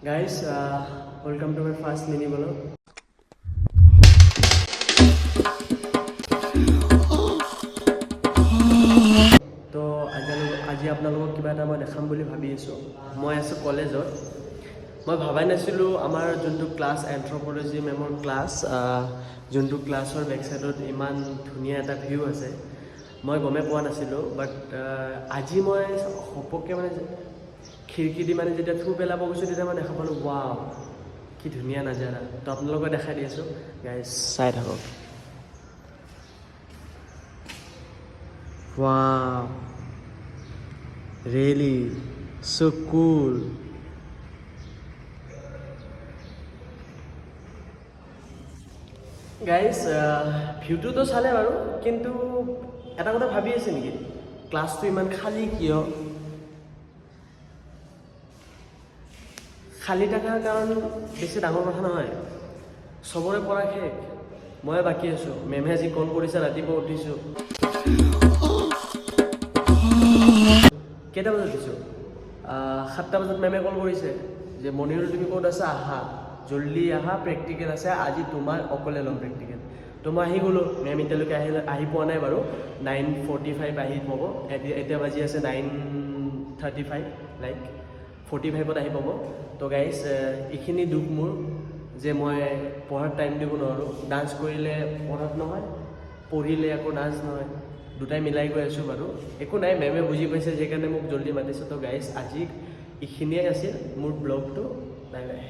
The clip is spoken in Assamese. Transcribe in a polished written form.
Guys, welcome to my first mini vlog. তো আজি আপোনালোকক কিবা এটা মই দেখাম বুলি ভাবি আছোঁ। মই আছোঁ কলেজত। মই ভাবাই নাছিলোঁ আমাৰ যোনটো ক্লাছ এন্থ্ৰপলজি মেমৰ ক্লাছ, যোনটো ক্লাছৰ বেকচাইডত ইমান ধুনীয়া এটা ভিউ আছে, মই গমেই পোৱা নাছিলোঁ। বাট আজি মই সপককৈ মানে খিৰিকী দি মানে যেতিয়া থু পেলাব গৈছোঁ তেতিয়া মই দেখা পালোঁ, ৱাও কি ধুনীয়া নাজাৰা। তো আপোনালোকে দেখাই দি আছোঁ, গাইজ চাই থাকক। Wow, really so cool. Guys ভিউটোতো চালে বাৰু, কিন্তু এটা কথা ভাবি আছে নেকি, ক্লাছটো ইমান খালী কিয়? খালী থকাৰ কাৰণ বেছি ডাঙৰ কথা নহয়, চবৰে পঢ়া শেষ, মই বাকী আছোঁ। মেমে আজি কল কৰিছে, ৰাতিপুৱা উঠিছোঁ। কেইটা বজাত উঠিছোঁ? 7টা বজাত মেমে কল কৰিছে যে মণিৰুল তুমি ক'ত আছা, আহা জল্দি আহা, প্ৰেক্টিকেল আছে আজি, তোমাৰ অকলে ল'ম প্ৰেক্টিকেল। তো মই আহি গ'লোঁ। মেম এতিয়ালৈকে আহি পোৱা নাই বাৰু। 9:45 আহি পাব। এতিয়া বাজি আছে 9:35, লাইক 45ত আহি পাব। তো গাইজ এইখিনি দুখ মোৰ যে মই পঢ়াত টাইম দিব নোৱাৰোঁ। ডান্স কৰিলে পঢ়াত নহয়, পঢ়িলে আকৌ ডান্স নহয়, দুটাই মিলাই গৈ আছোঁ বাৰু। একো নাই, মেমে বুজি পাইছে, সেইকাৰণে মোক জল্দি মাতিছে। তো গাইজ আজি এইখিনিয়ে আছিল মোৰ ব্লগটো। Bye bye.